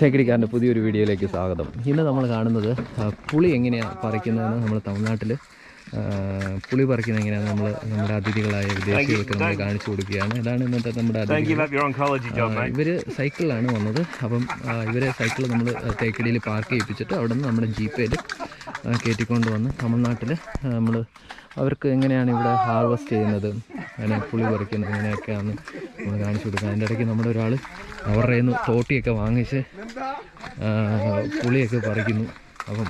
തേക്കടിക്കാരൻ്റെ പുതിയൊരു വീഡിയോയിലേക്ക് സ്വാഗതം. ഇന്ന് നമ്മൾ കാണുന്നത് പുളി എങ്ങനെയാണ് പറിക്കുന്നതെന്ന് നമ്മൾ തമിഴ്നാട്ടിൽ പുളി പറിക്കുന്നത് എങ്ങനെയാണ് നമ്മുടെ അതിഥികളായ വിദേശികൾക്ക് നമ്മൾ കാണിച്ചു കൊടുക്കുകയാണ്. ഇതാണ് ഇന്നത്തെ നമ്മുടെ അതിഥികൾ. ഇവർ സൈക്കിളിലാണ് വന്നത്. അപ്പം ഇവരെ സൈക്കിൾ നമ്മൾ തേക്കടിയിൽ പാർക്ക് ചെയ്യിപ്പിച്ചിട്ട് അവിടെ നിന്ന് നമ്മുടെ ജീപ്പയിൽ കയറ്റിക്കൊണ്ട് വന്ന് തമിഴ്നാട്ടിൽ നമ്മൾ അവർക്ക് എങ്ങനെയാണ് ഇവിടെ ഹാർവെസ്റ്റ് ചെയ്യുന്നത്, അങ്ങനെ പുളി പറിക്കുന്നത് എങ്ങനെയൊക്കെയാണ് നമ്മൾ കാണിച്ചു കൊടുക്കുക. അതിൻ്റെ ഇടയ്ക്ക് നമ്മുടെ ഒരാൾ അവരുടെ നിന്ന് തോട്ടിയൊക്കെ വാങ്ങിച്ച് പുളിയൊക്കെ പറിക്കുന്നു. അപ്പം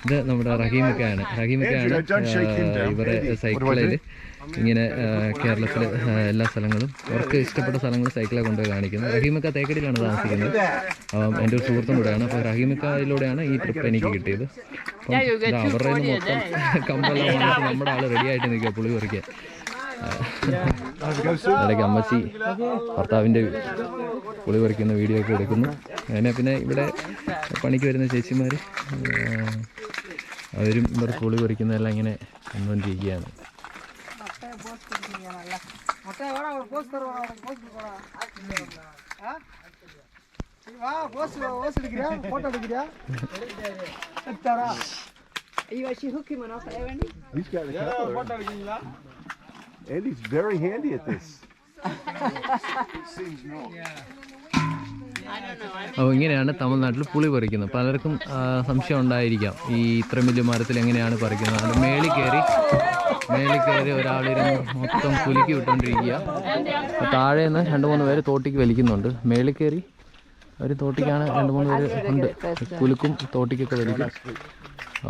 ഇത് നമ്മുടെ റഹീമൊക്കെയാണ്. ഇവരെ സൈക്കിളിൽ ഇങ്ങനെ കേരളത്തിൽ എല്ലാ സ്ഥലങ്ങളും അവർക്ക് ഇഷ്ടപ്പെട്ട സ്ഥലങ്ങൾ സൈക്കിളെ കൊണ്ടുപോയി കാണിക്കുന്നത്. റഹീമക്ക തേക്കടിയിലാണ് താമസിക്കുന്നത്. എൻ്റെ ഒരു സുഹൃത്തും കൂടെയാണ്. അപ്പോൾ റഹീമക്കയിലൂടെയാണ് ഈ ട്രിപ്പ് എനിക്ക് കിട്ടിയത്. അപ്പം അവരുടെ മൊത്തം കമ്പെല്ലാം വാങ്ങിച്ച് നമ്മുടെ ആൾ റെഡി ആയിട്ട് നിൽക്കുക പുളി പറിക്കാൻ. ഇടയ്ക്ക് അമ്മച്ചി ഭർത്താവിൻ്റെ പുളി പറിക്കുന്ന വീഡിയോ ഒക്കെ എടുക്കുന്നു. അങ്ങനെ പിന്നെ ഇവിടെ പണിക്ക് വരുന്ന ചേച്ചിമാർ അവരും ഇവർ പുളി പറിക്കുന്നതെല്ലാം ഇങ്ങനെ കണ്ടുകൊണ്ടിരിക്കുകയാണ്. Andy's very handy at this. അപ്പോൾ ഇങ്ങനെയാണ് തമിഴ്നാട്ടിൽ പുളി പറിക്കുന്നത്. പലർക്കും സംശയം ഉണ്ടായിരിക്കാം ഈ ഇത്ര വലിയ മരത്തിൽ എങ്ങനെയാണ് പറിക്കുന്നത്. അത് മേളിൽ കയറി ഒരാളിരുന്ന് മൊത്തം കുലുക്കി വിട്ടുകൊണ്ടിരിക്കുക. താഴെ നിന്ന് 2-3 പേര് തോട്ടിക്ക് വലിക്കുന്നുണ്ട്. മേളിൽ കയറി അവർ തോട്ടിക്കാണ് 2-3 പേര് ഉണ്ട്. കുലുക്കും തോട്ടിക്കൊക്കെ വലിക്കും.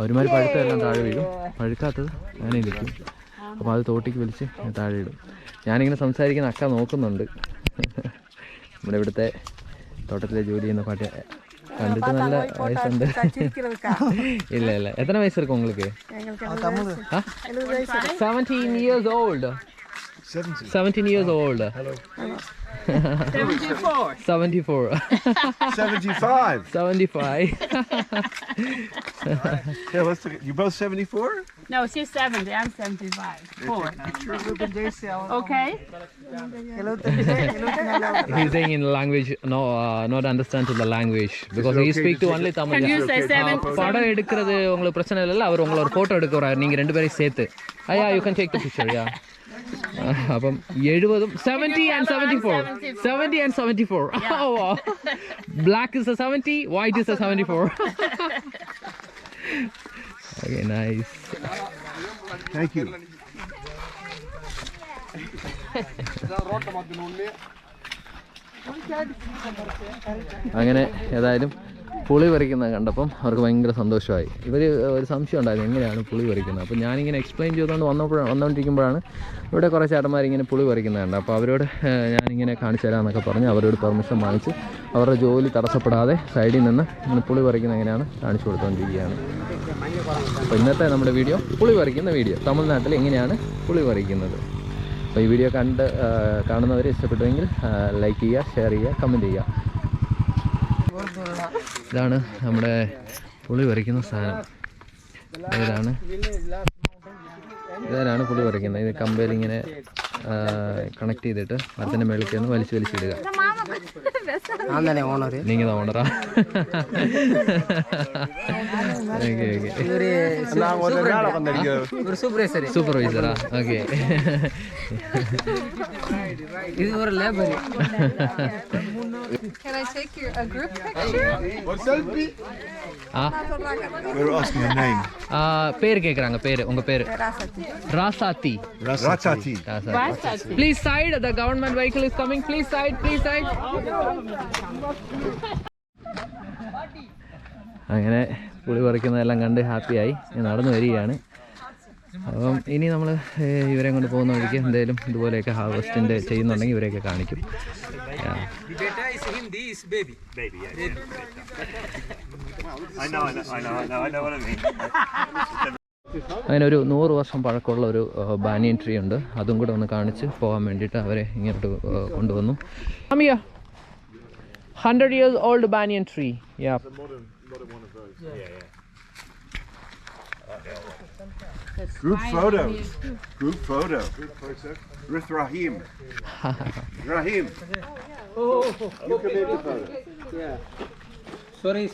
ഒരുമാതിരി പഴുത്തതെല്ലാം താഴെ വീഴും, പഴുക്കാത്തത് അങ്ങനെ ഇരിക്കും. അപ്പോൾ അത് തോട്ടിക്ക് വലിച്ച് താഴെ ഇടും. ഞാനിങ്ങനെ സംസാരിക്കുന്ന അക്ക നോക്കുന്നുണ്ട്. നമ്മുടെ ഇവിടുത്തെ തോട്ടത്തിലെ ജോലി ചെയ്യുന്ന പാട്ട് കണ്ടിട്ട് നല്ല വയസ്സുണ്ട്. ഇല്ല എത്ര വയസ്സെടുക്കും உங்களுக்கு? 17 years old. 17 years old. 74. 75. Yeah, let's look at you. Both 74? No, she's 70. I'm 75. 4. Okay. He's saying in language, not understand to the language because he speak to only Tamil. Can you say 7? படம் எடுக்கிறது உங்களுக்கு பிரச்சனை இல்ல. அவர் உங்களை ஒரு photo எடுக்க வராரு. நீங்க ரெண்டு பேரும் சேர்த்து. Yeah, you can take the picture. Yeah. അപ്പം 70 and 74. 70 and 74. Oh, wow. Black is a 70, white is a 74. Okay, nice. Thank you. അങ്ങനെ ഏതായാലും പുളി പറിക്കുന്നത് കണ്ടപ്പം അവർക്ക് ഭയങ്കര സന്തോഷമായി. ഇവർ ഒരു സംശയം ഉണ്ടായിരുന്നു എങ്ങനെയാണ് പുളി പറിക്കുന്നത്. അപ്പോൾ ഞാനിങ്ങനെ എക്സ്പ്ലെയിൻ ചെയ്തുകൊണ്ട് വന്നുകൊണ്ടിരിക്കുമ്പോഴാണ് ഇവിടെ കുറേ ചേട്ടന്മാരിങ്ങനെ പുളി പറിക്കുന്നുണ്ട്. അപ്പോൾ അവരോട് ഞാനിങ്ങനെ കാണിച്ചു തരാമെന്നൊക്കെ പറഞ്ഞ് അവരോട് പെർമിഷൻ വാങ്ങിച്ച് അവരുടെ ജോലി തടസ്സപ്പെടാതെ സൈഡിൽ നിന്ന് ഇങ്ങനെ പുളി പറിക്കുന്നത് എങ്ങനെയാണ് കാണിച്ചു കൊടുത്തുകൊണ്ടിരിക്കുകയാണ്. അപ്പോൾ ഇന്നത്തെ നമ്മുടെ വീഡിയോ പുളി പറിക്കുന്ന വീഡിയോ, തമിഴ്നാട്ടിൽ എങ്ങനെയാണ് പുളി പറിക്കുന്നത്. അപ്പോൾ ഈ വീഡിയോ കാണുന്നവർ ഇഷ്ടപ്പെട്ടുവെങ്കിൽ ലൈക്ക് ചെയ്യുക, ഷെയർ ചെയ്യുക, കമൻറ്റ് ചെയ്യുക. ഇതാണ് നമ്മുടെ പുളി പറിക്കുന്ന സാധനം. ഇതാണ് പുളി പറിക്കുന്നത്. ഇത് കമ്പയിൽ ഇങ്ങനെ കണക്ട് ചെയ്തിട്ട് മരത്തിൻ്റെ മേളിലേക്ക് ഒന്ന് വലിച്ചിടുക. നിങ്ങൾ ഓണറാ? സൂപ്പർവൈസറാ? ഓക്കെ. ഇത് ഒരു labour. Can I take a group picture? What's that? We're asking your name. பேர் கேக்குறாங்க. பேர் உங்க பேர்? ராசாத்தி. Please side, the government vehicle is coming. Please side. അങ്ങനെ പുളി പറിക്കുന്നതെല്ലാം കണ്ട് ഹാപ്പിയായി നടന്നു വരികയാണ്. അപ്പം ഇനി നമ്മൾ ഇവരെ കൊണ്ട് പോകുന്ന വഴിക്ക് എന്തെങ്കിലും ഇതുപോലെയൊക്കെ ഹാർവെസ്റ്റിൻ്റെ ചെയ്യുന്നുണ്ടെങ്കിൽ ഇവരെയൊക്കെ കാണിക്കും. അങ്ങനെ ഒരു 100 വർഷം പഴക്കമുള്ള ഒരു ബാനിയൻ ട്രീ ഉണ്ട്. അതും കൂടെ ഒന്ന് കാണിച്ച് പോകാൻ വേണ്ടിയിട്ട് അവരെ ഇങ്ങോട്ട് കൊണ്ടുവന്നു. 100 years old banyan tree. Yeah. The modern one of those. Yeah. Group photos. Group photo. With Rahim. Rahim. You come in the photo. Yeah. Sorry.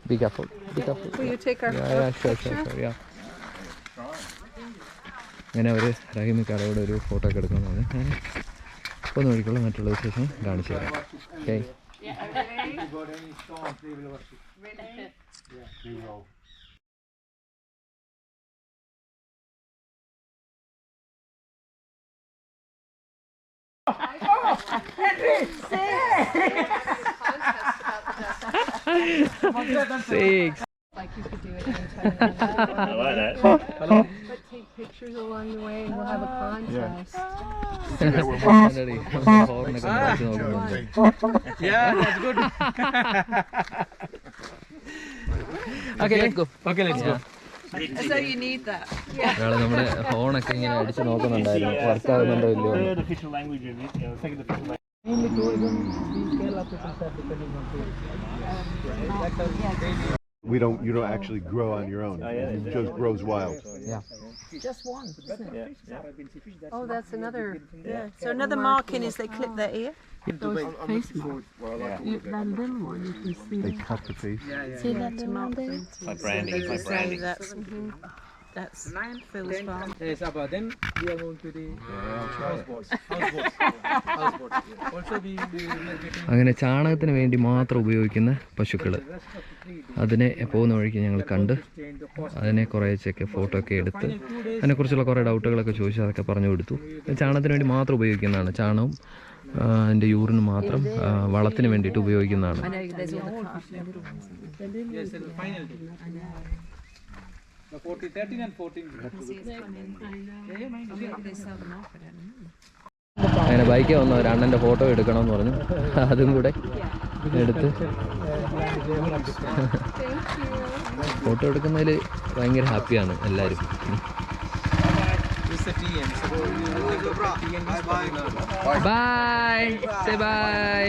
Be careful. Will you take our picture? അങ്ങനെ അവർ റഹീമിക്കാരോട് ഒരു photo ഒക്കെ എടുക്കുന്നതാണ്. ഞാൻ ഒന്ന് വഴിക്കുള്ള മറ്റുള്ള വിശേഷം കാണിച്ചു തരാം. Okay. Six. Like you could do it anytime. I like that. But take pictures along the way and we'll have a contest. ഹോർണൊക്കെ മാറ്റി നോക്കുന്നുണ്ട്. Yeah, that's good. Okay, let's go. Okay, let's go. So you need that. ഒരാൾ നമ്മുടെ ഹോണൊക്കെ ഇങ്ങനെ അടിച്ച് നോക്കുന്നുണ്ടായിരുന്നു, work ആകുന്നുണ്ടോ ഇല്ലയോ. Third official language of it, second official language. Mainly tourism, these Kerala people are depending on tourism. You don't actually grow on your own. It just grows wild. Just one, isn't it? Oh, that's another. Yeah. So another marking is they clip their ear. Those face masks. That little one, you can see. They cut the face. See that little one there? It's like branding. It's like branding. That's Phil's farm. Yes, Abba. Then we are going to the houseboats. Also, we are getting അങ്ങനെ ചാണകത്തിന് വേണ്ടി മാത്രം ഉപയോഗിക്കുന്ന പശുക്കൾ, അതിനെ പോകുന്ന വഴിക്ക് ഞങ്ങൾ കണ്ട് അതിനെ കുറേച്ചൊക്കെ ഫോട്ടോ ഒക്കെ എടുത്ത് അതിനെക്കുറിച്ചുള്ള കുറേ ഡൗട്ടുകളൊക്കെ ചോദിച്ചു, അതൊക്കെ പറഞ്ഞു കൊടുത്തു. ചാണകത്തിന് വേണ്ടി മാത്രം ഉപയോഗിക്കുന്നതാണ്. ചാണകം അതിൻ്റെ യൂറിന് മാത്രം വളത്തിന് വേണ്ടിയിട്ട് ഉപയോഗിക്കുന്നതാണ്. I know there's all the little ones. yes, the final day. The 13 and 14. അങ്ങനെ ബൈക്കിൽ വന്ന ഒരു അണ്ണൻ്റെ ഫോട്ടോ എടുക്കണമെന്ന് പറഞ്ഞു, അതും കൂടെ എടുത്ത് ഫോട്ടോ എടുക്കുന്നതിൽ ഭയങ്കര ഹാപ്പിയാണ് എല്ലാവരും. It's a TN. So we will take the TN. Bye, say by.